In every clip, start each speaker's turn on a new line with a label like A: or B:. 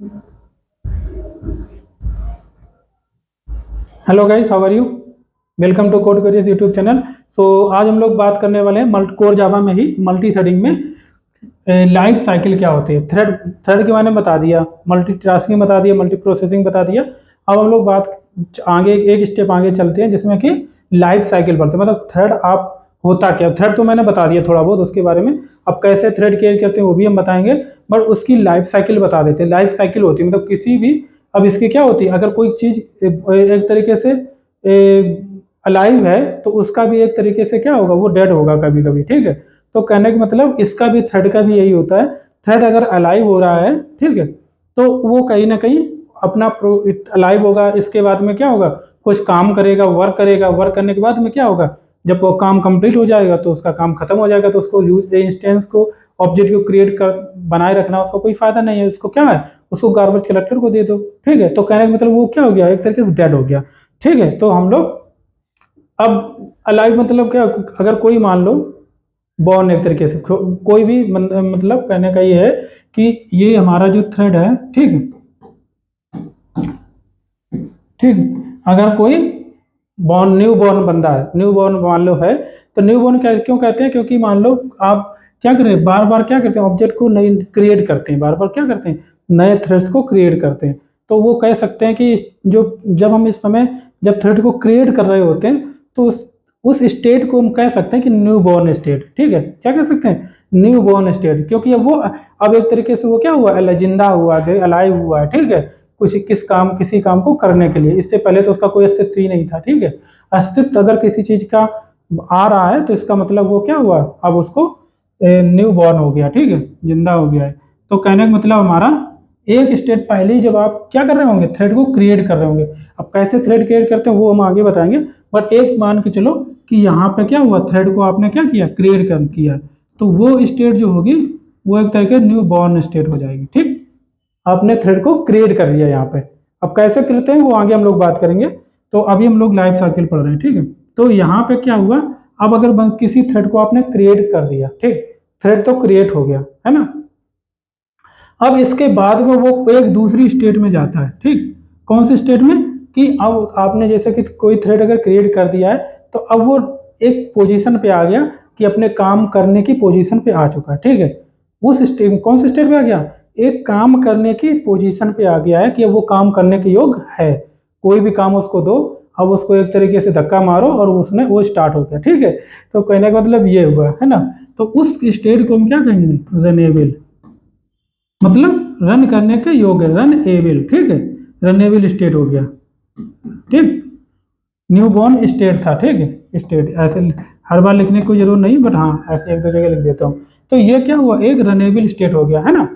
A: Hello guys, how are you? Welcome to code careers YouTube channel. So आज हम लोग बात करने वाले हैं कोर जावा में ही मल्टी थ्रेडिंग में लाइफ साइकिल क्या होती है। थ्रेड थ्रेड के बारे में बता दिया, मल्टी टास्किंग बता दिया, मल्टी प्रोसेसिंग बता दिया। अब हम लोग बात आगे एक स्टेप आगे चलते हैं जिसमें कि लाइफ साइकिल पढ़ते हैं। मतलब थ्रेड आप होता क्या, थ्रेड तो मैंने बता दिया थोड़ा बहुत उसके बारे में। अब कैसे थ्रेड क्रिएट करते हैं वो भी हम बताएंगे, बट उसकी लाइफ साइकिल बता देते हैं। लाइफ साइकिल होती है मतलब किसी भी, अब इसकी क्या होती है, अगर कोई चीज एक तरीके से अलाइव है तो उसका भी एक तरीके से क्या होगा, वो डेड होगा कभी कभी। ठीक है, तो कहने का मतलब इसका भी, थ्रेड का भी यही होता है। थ्रेड अगर अलाइव हो रहा है, ठीक है, तो वो कहीं ना कहीं अपना अलाइव होगा। इसके बाद में क्या होगा, कुछ काम करेगा, वर्क करेगा। वर्क करने के बाद में क्या होगा, जब वो काम कंप्लीट हो जाएगा तो उसका काम खत्म हो जाएगा। तो उसको यूज इंस्टेंस को, ऑब्जेक्ट को क्रिएट कर बनाए रखना उसको कोई फायदा नहीं है। उसको क्या है, उसको गार्बेज कलेक्टर को दे दो। ठीक है, तो कहने का मतलब वो क्या हो गया, एक तरीके से डेड हो गया। ठीक है, तो हम लोग अब अलाइव मतलब क्या, अगर कोई मान लो बॉर्न, एक तरीके से कोई भी मतलब कहने का ये है कि ये हमारा जो थ्रेड है, ठीक है, ठीक, अगर कोई बॉर्न, न्यू बॉर्न बंदा है, न्यू बॉर्न मान लो है, तो न्यू बॉर्न क्यों कहते हैं, क्योंकि मान लो आप क्या करें, बार बार क्या करते हैं, ऑब्जेक्ट को नई क्रिएट करते हैं, बार बार क्या करते हैं, नए थ्रेड्स को क्रिएट करते हैं। तो वो कह सकते हैं कि जो, जब हम इस समय जब थ्रेड को क्रिएट कर रहे होते हैं तो उस स्टेट को हम कह सकते हैं कि न्यू बॉर्न स्टेट। ठीक है, क्या कह सकते हैं, न्यू बॉर्न स्टेट, क्योंकि अब वो, अब एक तरीके से वो क्या हुआ, जिंदा हुआ, अलाइव हुआ है। ठीक है, किसी काम को करने के लिए। इससे पहले तो उसका कोई अस्तित्व ही नहीं था। ठीक है, अस्तित्व अगर किसी चीज का आ रहा है तो इसका मतलब वो क्या हुआ, अब उसको न्यू बॉर्न हो गया। ठीक है, जिंदा हो गया है। तो कहने का मतलब हमारा एक स्टेट पहले ही, जब आप क्या कर रहे होंगे, थ्रेड को क्रिएट कर रहे होंगे। अब कैसे थ्रेड क्रिएट करते हैं वो हम आगे बताएंगे, बट एक मान के चलो कि यहाँ पे क्या हुआ, थ्रेड को आपने क्या किया, क्रिएट कर किया, तो वो स्टेट जो होगी वो एक तरह के न्यू बॉर्न स्टेट हो जाएगी। ठीक, आपने थ्रेड को क्रिएट कर लिया यहाँ पे। अब कैसे करते हैं वो आगे हम लोग बात करेंगे। तो अभी हम लोग लाइफ साइकिल पढ़ रहे हैं। ठीक है, तो यहाँ पे क्या हुआ, अब अगर किसी थ्रेड को आपने क्रिएट कर दिया, ठीक, थ्रेड तो क्रिएट हो गया है ना। अब इसके बाद में वो एक दूसरी स्टेट में जाता है। ठीक, कौन सी स्टेट में, कि अब आपने जैसे कि कोई थ्रेड अगर क्रिएट कर दिया है तो अब वो एक पोजीशन पे आ गया कि अपने काम करने की पोजीशन पे आ चुका है। ठीक है, उस स्टेट, कौन से स्टेट पे आ गया, एक काम करने की पोजीशन पे आ गया है कि अब वो काम करने के योग्य है। कोई भी काम उसको दो, अब उसको एक तरीके से धक्का मारो और उसने वो स्टार्ट हो गया। ठीक है, तो कहने का मतलब ये हुआ है ना। तो उस स्टेट को हम क्या कहेंगे, रनेबल, मतलब रन करने के योग्य, रन एबल। ठीक है, रनेबल स्टेट हो गया। ठीक, न्यू बॉर्न स्टेट था। ठीक है, स्टेट ऐसे हर बार लिखने की कोई जरूरत नहीं, बट हाँ ऐसे एक दो जगह लिख देता हूँ। तो ये क्या हुआ, एक रनेबल स्टेट हो गया है ना।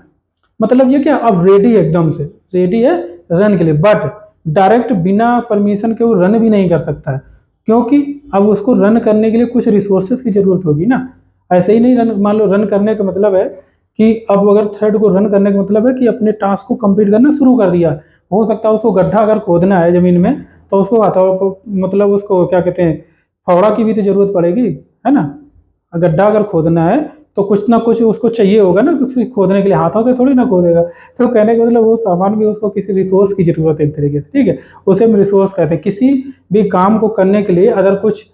A: मतलब ये क्या, अब रेडी है, एकदम से रेडी है रन के लिए, बट डायरेक्ट बिना परमिशन के वो रन भी नहीं कर सकता है, क्योंकि अब उसको रन करने के लिए कुछ रिसोर्सेज की जरूरत होगी ना। ऐसे ही नहीं रन, मान लो रन करने का मतलब है कि अब अगर थ्रेड को रन करने का मतलब है कि अपने टास्क को कंप्लीट करना शुरू कर दिया। हो सकता है उसको गड्ढा अगर खोदना है जमीन में तो उसको मतलब उसको क्या कहते हैं, फावड़ा की भी तो जरूरत पड़ेगी, है ना। गड्ढा अगर खोदना है तो कुछ ना कुछ उसको चाहिए होगा ना, कुछ खोदने के लिए, हाथों से थोड़ी ना खोदेगा। तो कहने का मतलब वो सामान भी, उसको किसी रिसोर्स की जरूरत है एक तरीके से। ठीक है, उसे हम रिसोर्स कहते हैं। किसी भी काम को करने के लिए अगर कुछ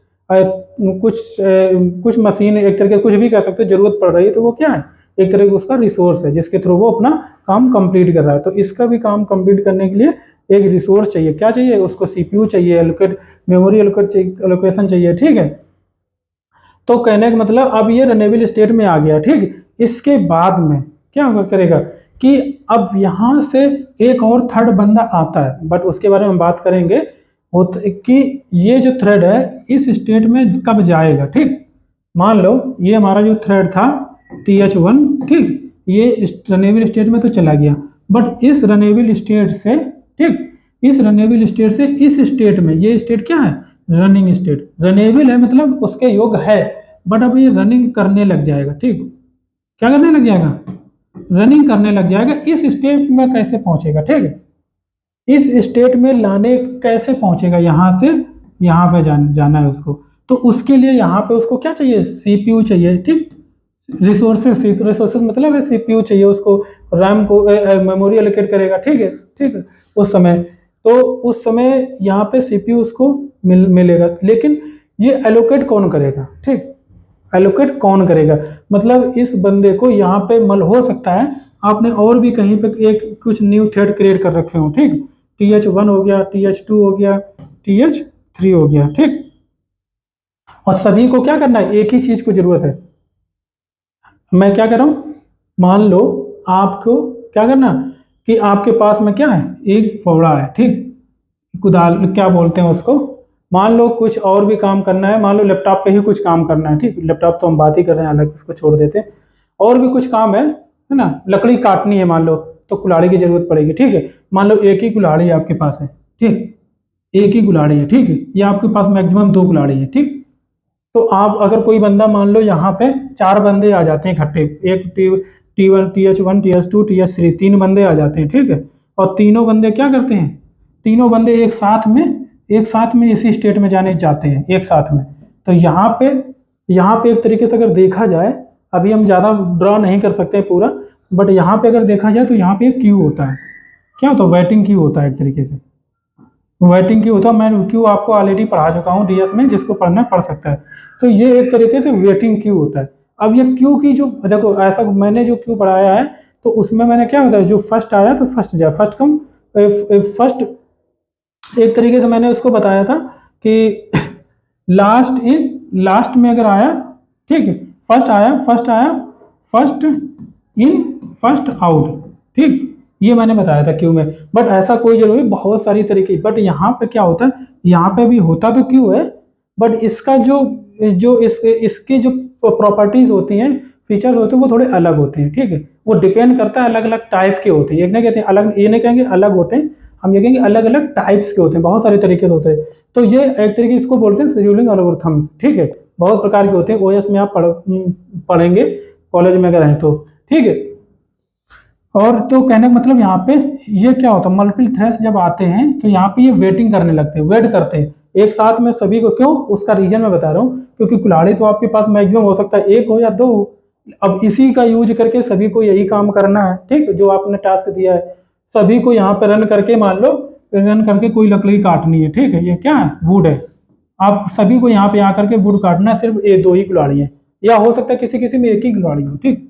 A: मशीन, एक तरीके से कुछ भी कह सकते हो, जरूरत पड़ रही है, तो वो क्या है, एक तरह का उसका रिसोर्स है जिसके थ्रू वो अपना काम कंप्लीट कर रहा है। तो इसका भी काम कंप्लीट करने के लिए एक रिसोर्स चाहिए। क्या चाहिए उसको, सीपीयू चाहिए, एलोकेट मेमोरी एलोकेशन चाहिए। ठीक है, तो कहने का मतलब अब ये रनेबल स्टेट में आ गया। ठीक, इसके बाद में क्या करेगा कि अब यहां से एक और थर्ड बंदा आता है, बट उसके बारे में बात करेंगे कि ये जो थ्रेड है इस स्टेट में कब जाएगा। ठीक, मान लो ये हमारा जो थ्रेड था TH1, ठीक, ये रनेबल स्टेट में तो चला गया, बट इस रनेबल स्टेट से, ठीक, इस रनेबल स्टेट से इस स्टेट में, ये स्टेट क्या है, रनिंग स्टेट। रनेबल है मतलब उसके योग्य है, बट अब ये रनिंग करने लग जाएगा। ठीक, क्या करने लग जाएगा, रनिंग करने लग जाएगा। इस स्टेट में कैसे पहुंचेगा, ठीक है, इस स्टेट में लाने कैसे पहुंचेगा, यहां से यहां पे जाना है उसको। तो उसके लिए यहाँ पे उसको क्या चाहिए, सीपीयू चाहिए। ठीक, रिसोर्सेज मतलब है सीपीयू चाहिए उसको, रैम को मेमोरी एलोकेट करेगा, ठीक है, ठीक है। उस समय तो उस समय यहाँ पे सीपीयू उसको मिलेगा, लेकिन ये एलोकेट कौन करेगा, ठीक, एलोकेट कौन करेगा, मतलब इस बंदे को यहाँ पे हो सकता है आपने और भी कहीं पे एक कुछ न्यू थ्रेड क्रिएट कर रखे हो, ठीक, TH1 हो गया, TH2 हो गया, TH3 हो गया, ठीक, और सभी को क्या करना है, एक ही चीज को जरूरत है। मैं क्या कर रहा हूं, मान लो आपको क्या करना कि आपके पास में क्या है, एक फावड़ा है, ठीक, कुदाल क्या बोलते हैं उसको, मान लो कुछ और भी काम करना है, मान लो लैपटॉप पे ही कुछ काम करना है, ठीक, लैपटॉप तो हम बात ही कर रहे हैं, अलग इसको छोड़ देते हैं, और भी कुछ काम है ना, लकड़ी काटनी है मान लो, तो कुल्हाड़ी की जरूरत पड़ेगी, ठीक है, मान लो एक ही कुल्हाड़ी आपके पास है, ठीक, एक ही कुल्हाड़ी है, ठीक है, या आपके पास मैक्सिमम दो कुल्हाड़ी है, ठीक, तो आप अगर कोई बंदा मान लो यहाँ पे चार बंदे आ जाते हैं इकट्ठे, एक T1 TH1 TH2 TH3, तीन बंदे आ जाते हैं, ठीक है, और तीनों बंदे क्या करते हैं, तीनों बंदे एक साथ में इसी स्टेट में जाने चाहते हैं एक साथ में, तो यहाँ पे एक तरीके से अगर देखा जाए, अभी हम ज़्यादा ड्रॉ नहीं कर सकते पूरा, बट यहाँ पे अगर देखा जाए तो यहाँ पे एक क्यू होता है, क्या होता है, वेटिंग क्यू होता है एक तरीके से, वेटिंग क्यू होता है, मैं क्यू आपको ऑलरेडी पढ़ा चुका हूँ डीएस में, जिसको पढ़ना पढ़ सकता है, तो ये एक तरीके से वेटिंग क्यू होता है। अब ये क्यू की जो देखो ऐसा मैंने जो क्यू पढ़ाया है, तो उसमें मैंने क्या बताया, जो फर्स्ट आया तो फर्स्ट जाए, फर्स्ट कम फर्स्ट, एक तरीके से मैंने उसको बताया था कि लास्ट में अगर आया, ठीक है, फर्स्ट आया फर्स्ट इन फर्स्ट आउट, ठीक, ये मैंने बताया था क्यू में, बट ऐसा कोई जरूरी बहुत सारी तरीके, बट यहाँ पे क्या होता है, यहाँ पे भी होता तो क्यू है, बट इसका जो जो इसके जो प्रॉपर्टीज होती हैं, फीचर्स होते हैं, वो थोड़े अलग होते हैं, ठीक है, वो डिपेंड करता है, अलग अलग टाइप के होते हैं, एक नहीं कहते हैं अलग, ये नहीं कहेंगे अलग होते हैं, हम ये कहेंगे अलग अलग टाइप्स के होते हैं, बहुत सारे तरीके से होते हैं, तो ये एक तरीके इसको बोलते हैं शेड्यूलिंग एल्गोरिथम्स, ठीक है, बहुत प्रकार के होते हैं, ओएस में आप पढ़ेंगे कॉलेज में अगर हैं तो, ठीक है। और तो कहने का मतलब यहाँ पे ये क्या होता है, मल्टीपल थ्रेड्स जब आते हैं तो यहाँ पे ये वेटिंग करने लगते हैं, वेट करते हैं एक साथ में सभी को, क्यों, उसका रीजन मैं बता रहा हूँ, क्योंकि कुल्हाड़ी तो आपके पास मैक्सिमम हो सकता है एक हो या दो हो, अब इसी का यूज करके सभी को यही काम करना है, ठीक, जो आपने टास्क दिया है, सभी को यहाँ पे रन करके मान लो, रन करके कोई लकड़ी काटनी है, ठीक है, ये क्या है, वुड है, आप सभी को यहाँ पे आकर के वुड काटना है, सिर्फ दो ही कुल्हाड़ी है, या हो सकता है किसी किसी में एक ही कुल्हाड़ी हो, ठीक,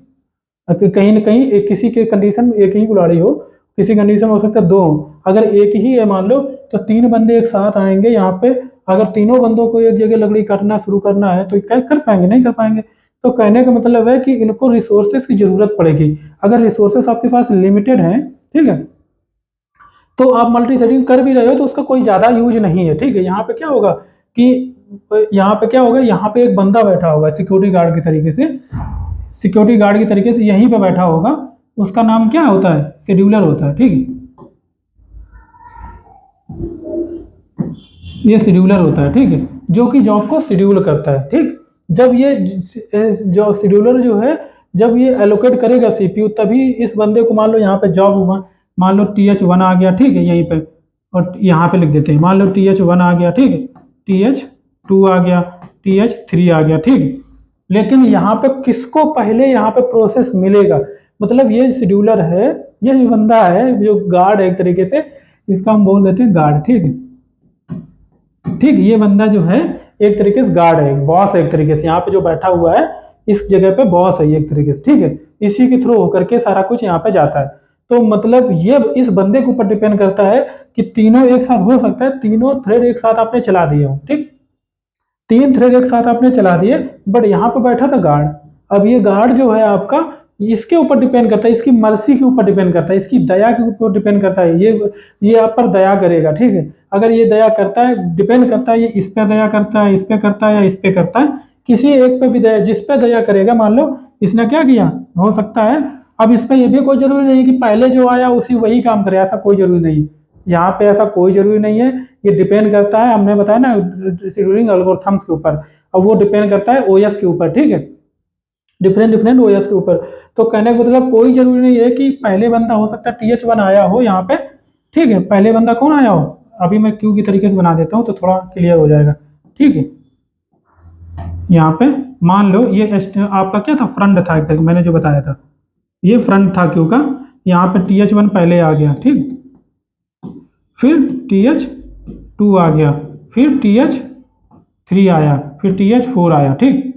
A: कहीं ना कहीं किसी के कंडीशन में एक ही कुल्हाड़ी हो, किसी कंडीशन में हो सकता है दो हो, अगर एक ही है मान लो, तो तीन बंदे एक साथ आएंगे यहाँ पे, अगर तीनों बंदों को एक जगह लकड़ी काटना शुरू करना है तो क्या कर पाएंगे, नहीं कर पाएंगे, तो कहने का मतलब है कि इनको रिसोर्सेज की जरूरत पड़ेगी, अगर रिसोर्सेज आपके पास लिमिटेड है, ठीक है, तो आप मल्टी थ्रेडिंग कर भी रहे हो तो उसका कोई ज्यादा यूज नहीं है, ठीक है, यहाँ पे क्या होगा कि यहाँ पे क्या होगा, यहाँ पे एक बंदा बैठा होगा सिक्योरिटी गार्ड के तरीके से, सिक्योरिटी गार्ड के तरीके से यहीं पे बैठा होगा, उसका नाम क्या होता है, शेड्यूलर होता है, ठीक है, ये शेड्यूलर होता है, ठीक है, जो कि जॉब को शेड्यूल करता है, ठीक, जब ये जो शेड्यूलर जो है, जब ये एलोकेट करेगा सीपीयू, तभी इस बंदे को मान लो यहाँ पे जॉब हुआ, मान लो TH1 आ गया, ठीक है, यहीं पे, और यहाँ पे लिख देते हैं, मान लो TH1 आ गया, ठीक है, TH2 आ गया, TH3 आ गया, ठीक, लेकिन यहाँ पे किसको पहले यहाँ पे प्रोसेस मिलेगा, मतलब ये शेड्यूलर है, ये जो बंदा है जो गार्ड है एक तरीके से, इसका हम बोल देते हैं गार्ड, ठीक है, ठीक, ये बंदा जो है एक तरीके से गार्ड है, बॉस है एक तरीके से, यहाँ पे जो बैठा हुआ है इस जगह पे बॉस है ये एक तरीके से, ठीक है, इसी के थ्रू होकर के सारा कुछ यहाँ पे जाता है, तो मतलब ये इस बंदे के ऊपर डिपेंड करता है कि तीनों एक साथ हो सकता है, तीनों थ्रेड एक साथ आपने चला दिए हो, ठीक, तीन थ्रेड एक साथ आपने चला दिए, बट यहाँ पे बैठा था गार्ड, अब ये गार्ड जो है आपका, इसके ऊपर डिपेंड करता है, इसकी मर्जी के ऊपर डिपेंड करता है, इसकी दया के ऊपर डिपेंड करता है, ये आप पर दया करेगा, ठीक है, अगर ये दया करता है, डिपेंड करता है ये इस पे दया करता है, इस पे करता है या इस पे करता है, किसी एक पे भी दया, जिस पे दया करेगा, मान लो इसने क्या किया, हो सकता है, अब इस पे ये भी कोई जरूरी नहीं कि पहले जो आया उसी वही काम करे, ऐसा कोई जरूरी नहीं, यहाँ पे ऐसा कोई जरूरी नहीं है, ये डिपेंड करता है, हमने बताया ना शेड्यूलिंग एल्गोरिथम्स के ऊपर, अब वो डिपेंड करता है ओएस के ऊपर, ठीक है, डिफरेंट डिफरेंट ओएस के ऊपर, तो कहने का मतलब कोई जरूरी नहीं है कि पहले बंदा हो सकता है TH1 आया हो यहाँ पे, ठीक है, पहले बंदा कौन आया हो, अभी मैं क्यू की तरीके से बना देता हूँ तो थोड़ा क्लियर हो जाएगा, ठीक है, यहाँ पे मान लो ये आपका क्या था, फ्रंट था एक तरीके, मैंने जो बताया था ये फ्रंट था क्यू का। यहाँ पे TH1 पहले आ गया, ठीक, फिर TH2 आ गया, फिर TH3 आया, फिर TH4 आया, ठीक।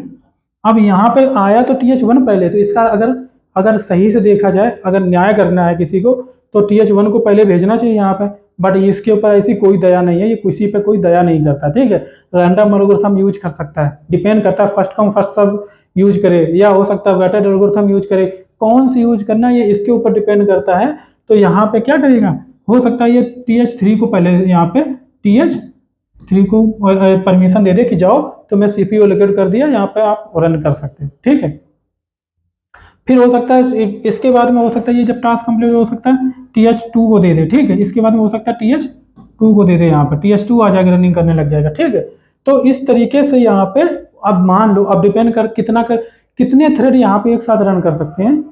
A: अब यहाँ पे आया तो TH1 पहले, तो इसका अगर अगर सही से देखा जाए, अगर न्याय करना है किसी को, तो TH1 को पहले भेजना चाहिए यहाँ पे। बट इसके ऊपर ऐसी कोई दया नहीं है, ये किसी पे कोई दया नहीं करता, ठीक है। रैंडम एल्गोरिथम यूज कर सकता है, डिपेंड करता है, first come first serve use करे, या हो सकता है वेटेड एल्गोरिथम यूज करे, कौन सी यूज करना है ये इसके ऊपर डिपेंड करता है। तो यहाँ पे क्या करेगा, हो सकता है ये TH3 को पहले, यहाँ पे TH3 को परमिशन दे दे कि जाओ, तो मैं CPU एलोकेट कर दिया, यहाँ पे आप रन कर सकते हैं, ठीक है। फिर हो सकता है इसके बाद में हो सकता है ये जब टास्क कंप्लीट हो सकता है TH2 को दे दे, ठीक है। इसके बाद में हो सकता है TH2 को दे दे, यहाँ पे TH2 आ जाएगा, रनिंग करने लग जाएगा, ठीक है। तो इस तरीके से यहाँ पे अब मान लो, अब डिपेंड कर कितने थ्रेड यहाँ पे एक साथ रन कर सकते हैं,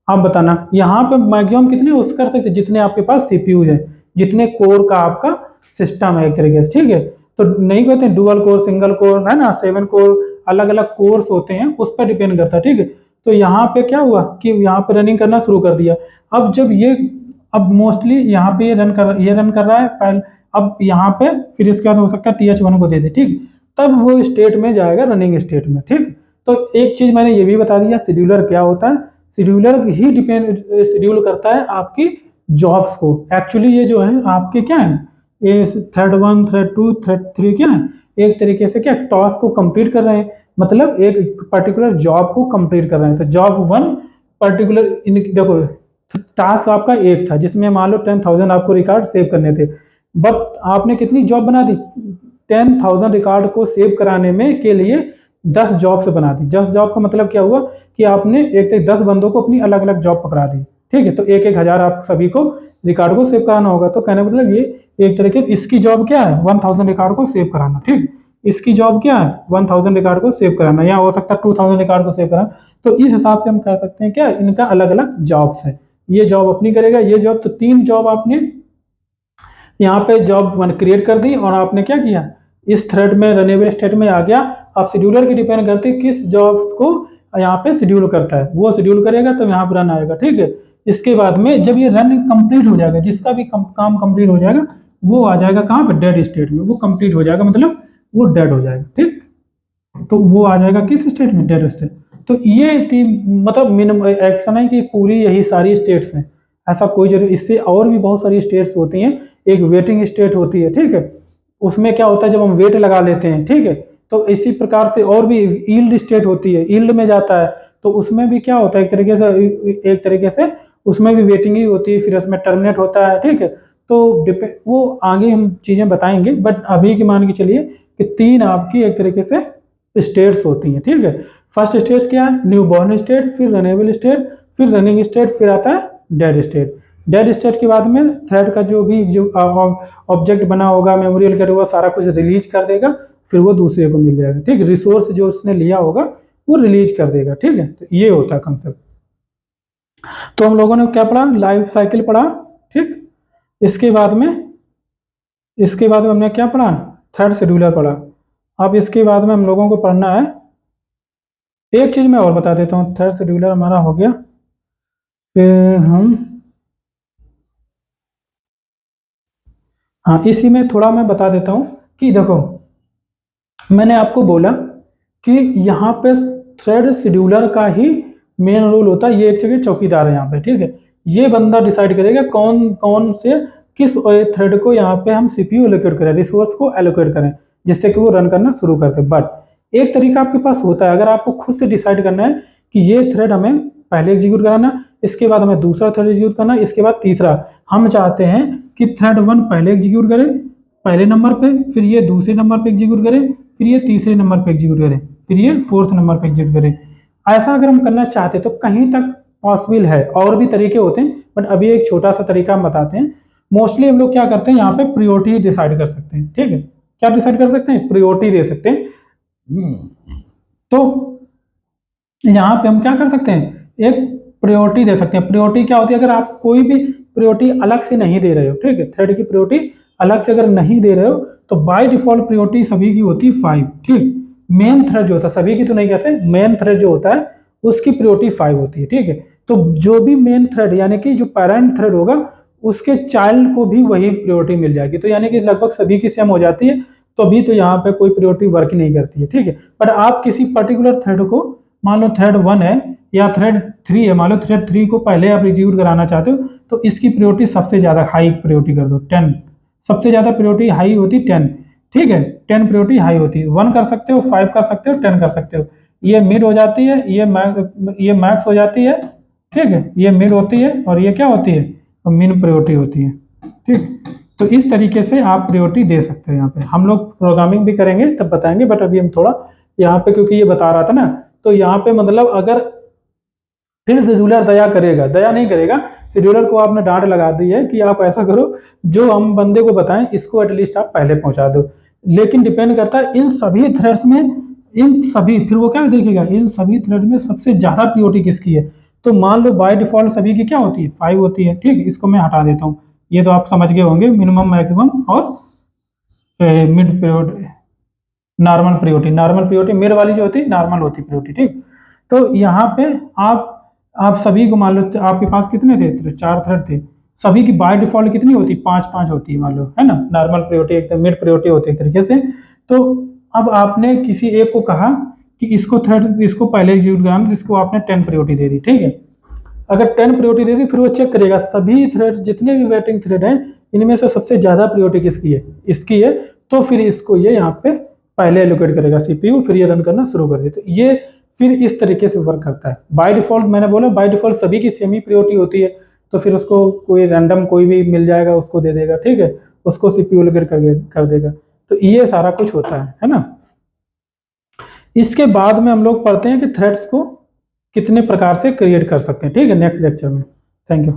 A: आप बताना। यहाँ पे मैक्सिमम कितने उस कर सकते हैं जितने आपके पास CPU है, जितने कोर का आपका सिस्टम है एक तरीके से, ठीक है। तो नहीं कहते डुअल कोर, सिंगल कोर, है ना, 7 कोर, अलग अलग कोर्स होते हैं, उस पर डिपेंड करता है, ठीक है। तो यहाँ पे क्या हुआ कि यहाँ पे रनिंग करना शुरू कर दिया। अब जब ये, अब मोस्टली यहाँ पे ये रन कर रहा है पहले, अब यहाँ पे फिर इसके बाद हो सकता है TH1 को दे दे, ठीक, तब वो स्टेट में जाएगा, रनिंग स्टेट में, ठीक। तो एक चीज मैंने ये भी बता दिया, शेड्यूलर क्या होता है। शेड्यूलर ही शेड्यूल करता है आपकी जॉब्स को। एक्चुअली ये जो है आपके क्या है, ये थ्रेड 1, थ्रेड 2, थ्रेड 3 क्या है, एक तरीके से क्या टास्क को कंप्लीट कर रहे हैं, मतलब एक पर्टिकुलर जॉब को कंप्लीट कर रहे हैं। तो जॉब 1 पर्टिकुलर, देखो टास्क आपका एक था जिसमें मान लो 10,000 आपको रिकॉर्ड सेव करने थे, बट आपने कितनी जॉब बना दी, 10,000 रिकॉर्ड को सेव कराने में के लिए 10 जॉब्स बना दी। 10 जॉब का मतलब क्या हुआ कि आपने एक 10 बंदों को अपनी अलग अलग जॉब पकड़ा दी, ठीक है। तो 1,000 आप सभी को रिकॉर्ड को सेव कराना होगा। तो कहने मतलब ये एक तरीके, इसकी जॉब क्या है, 1000 रिकॉर्ड को सेव कराना, ठीक। इसकी जॉब क्या है, 1000 रिकॉर्ड को सेव कराना, या हो सकता है 2000 रिकॉर्ड को सेव कराना। तो इस हिसाब से हम कह सकते हैं क्या, इनका अलग अलग जॉब्स है। ये जॉब अपनी करेगा, ये जॉब, तो 3 जॉब आपने यहाँ पे जॉब क्रिएट कर दी, और आपने क्या किया, इस थ्रेड में रनेबल स्टेट में आ गया। आप शेड्यूलर की डिपेंड करते किस जॉब्स को यहाँ पे शेड्यूल करता है, वो शेड्यूल करेगा तो यहाँ पर रन आएगा, ठीक है। इसके बाद में जब ये रन कंप्लीट हो जाएगा, जिसका भी काम कंप्लीट हो जाएगा, वो आ जाएगा कहाँ पे, डेड स्टेट में। वो कंप्लीट हो जाएगा मतलब वो डेड हो जाएगा, ठीक। तो वो आ जाएगा किस स्टेट में, डेड स्टेट। तो ये मतलब मिनिमम एक्शन है कि पूरी यही सारी स्टेट्स हैं, ऐसा कोई जरूरी, इससे और भी बहुत सारी स्टेट्स होती हैं। एक वेटिंग स्टेट होती है, ठीक है, उसमें क्या होता है जब हम वेट लगा लेते हैं, ठीक है। तो इसी प्रकार से और भी ईल्ड स्टेट होती है, ईल्ड में जाता है, तो उसमें भी क्या होता है एक तरीके से उसमें भी वेटिंग ही होती है, फिर उसमें टर्मिनेट होता है, ठीक है। तो वो आगे हम चीजें बताएंगे, बट अभी की मान के चलिए कि 3 आपकी एक तरीके से स्टेट्स होती हैं, ठीक है। फर्स्ट स्टेज क्या है, न्यू बॉर्न स्टेट, फिर रनेबल स्टेट, फिर रनिंग स्टेट, फिर आता है डेड स्टेट। डेड स्टेट के बाद में थ्रेड का जो ऑब्जेक्ट बना होगा, मेमोरी एलोकेट होगा, सारा कुछ रिलीज कर देगा, फिर वो दूसरे को मिल जाएगा, ठीक। रिसोर्स जो उसने लिया होगा वो रिलीज कर देगा, ठीक है। तो ये होता है कंसेप्ट। तो हम लोगों ने क्या पढ़ा, लाइफ साइकिल पढ़ा, ठीक। इसके बाद में हमने क्या पढ़ा, थ्रेड शेड्यूलर पढ़ा। अब इसके बाद में हम लोगों को पढ़ना है, एक चीज मैं और बता देता हूँ, थ्रेड शेड्यूलर हमारा हो गया। फिर हम, हाँ, इसी में थोड़ा मैं बता देता हूँ कि देखो, मैंने आपको बोला कि यहाँ पे थ्रेड शेड्यूलर का ही मेन रोल होता है। ये एक जगह चौकीदार है यहाँ पे, ठीक है। ये बंदा डिसाइड करेगा कौन कौन से किस थ्रेड को यहाँ पे हम CPU एलोकेट करें, रिसोर्स को एलोकेट करें, जिससे कि वो रन करना शुरू कर दे। बट एक तरीका आपके पास होता है, अगर आपको खुद से डिसाइड करना है कि ये थ्रेड हमें पहले एग्जीक्यूट कराना, इसके बाद हमें दूसरा थ्रेड एग्जीक्यूट करना, इसके बाद तीसरा, हम चाहते हैं कि थ्रेड 1 पहले एग्जीक्यूट करे पहले नंबर पे, फिर ये दूसरे नंबर पे एग्जीक्यूट करे, फिर ये तीसरे नंबर पे एग्जीक्यूट करे, फिर ये 4th नंबर पे एग्जीक्यूट करे। ऐसा अगर हम करना चाहते तो कहीं तक पॉसिबल है, और भी तरीके होते हैं, बट अभी एक छोटा सा तरीका हम बताते हैं। मोस्टली हम लोग क्या करते हैं, यहाँ पे प्रायोरिटी डिसाइड कर सकते हैं, ठीक है। क्या डिसाइड कर सकते हैं, प्रायोरिटी दे सकते हैं। तो यहाँ पे हम क्या कर सकते हैं, एक प्रायोरिटी दे सकते हैं। प्रायोरिटी क्या होती है, अगर आप कोई भी प्रायोरिटी अलग से नहीं दे रहे हो, ठीक है, थ्रेड की प्रायोरिटी अलग से अगर नहीं दे रहे हो, तो बाय डिफॉल्ट प्रायोरिटी सभी की होती है 5, ठीक। मेन थ्रेड जो होता है, सभी की तो नहीं कहते, मेन थ्रेड जो होता है उसकी प्रायोरिटी 5 होती है, ठीक है। तो जो भी मेन थ्रेड यानी कि जो पेरेंट थ्रेड होगा उसके चाइल्ड को भी वही प्रायोरिटी मिल जाएगी, तो यानी कि लगभग सभी की सेम हो जाती है, तो अभी तो यहाँ पे कोई प्रायोरिटी वर्क नहीं करती है, ठीक है। पर आप किसी पर्टिकुलर थ्रेड को, मान लो थ्रेड 1 है या थ्रेड 3 है, मान लो थ्रेड 3 को पहले आप एग्जीक्यूट कराना चाहते हो, तो इसकी प्रायोरिटी सबसे ज़्यादा हाई प्रायोरिटी कर दो 10, सबसे ज़्यादा प्रायोरिटी हाई होती 10, ठीक है। 10 प्रायोरिटी हाई होती है, 1 कर सकते हो, 5 कर सकते हो, 10 कर सकते हो, ये मिड हो जाती है, ये मैक्स हो जाती है, ठीक है, ये मिड होती है और ये क्या होती है, मिन प्रायोरिटी होती है, ठीक। तो इस तरीके से आप प्रायोरिटी दे सकते हो। यहाँ पे हम लोग प्रोग्रामिंग भी करेंगे तब बताएंगे, बट अभी हम थोड़ा यहाँ पे क्योंकि ये बता रहा था ना, तो यहाँ पे मतलब अगर फिर शेड्यूलर दया करेगा, दया नहीं करेगा, शेड्यूलर को आपने डांट लगा दी है कि आप ऐसा करो, जो हम बंदे को बताएं इसको एटलीस्ट आप पहले पहुंचा दो, लेकिन डिपेंड करता है इन सभी थ्रेड्स में, इन सभी, फिर वो क्या देखेगा, इन सभी थ्रेड में सबसे ज्यादा प्रायोरिटी किसकी है। तो मान लो बाय डिफॉल्ट सभी की क्या होती है, 5 होती है, ठीक, इसको मैं हटा देता हूँ, ये तो आप समझ गए होंगे, मिनिमम मैक्सिमम और mid priority, normal priority, normal priority mid वाली जो होती है नॉर्मल होती प्रायोरिटी, ठीक। तो यहाँ पे आप सभी को मान लो आपके पास कितने थे, 4 थ्रेड थे, सभी की बाय डिफॉल्ट कितनी होती, 5-5 होती है मान लो, है ना, नॉर्मल प्रायोरिटी एकदम मिड प्रायोरिटी होती है एक तरीके से। तो अब आपने किसी एक को कहा कि इसको थ्रेड, इसको पहले एग्जीक्यूट कराना, जिसको आपने 10 प्रायोरिटी दे दी, ठीक है। अगर 10 प्रायोरिटी दे दी, फिर वो चेक करेगा सभी थ्रेड जितने भी वेटिंग थ्रेड हैं इनमें से सबसे ज्यादा प्रायोरिटी किसकी है, इसकी है, तो फिर इसको ये यहाँ पे पहले एलोकेट करेगा सीपीयू, फिर ये रन करना शुरू कर दे। तो ये फिर इस तरीके से वर्क करता है। बाय डिफॉल्ट मैंने बोला बाय डिफॉल्ट सभी की सेमी प्रायोरिटी होती है, तो फिर उसको कोई रैंडम कोई भी मिल जाएगा उसको दे देगा, ठीक है, उसको सीपीयू एलोकेट कर देगा। तो ये सारा कुछ होता है ना। इसके बाद में हम लोग पढ़ते हैं कि थ्रेड्स को कितने प्रकार से क्रिएट कर सकते हैं, ठीक है, नेक्स्ट लेक्चर में। Thank you.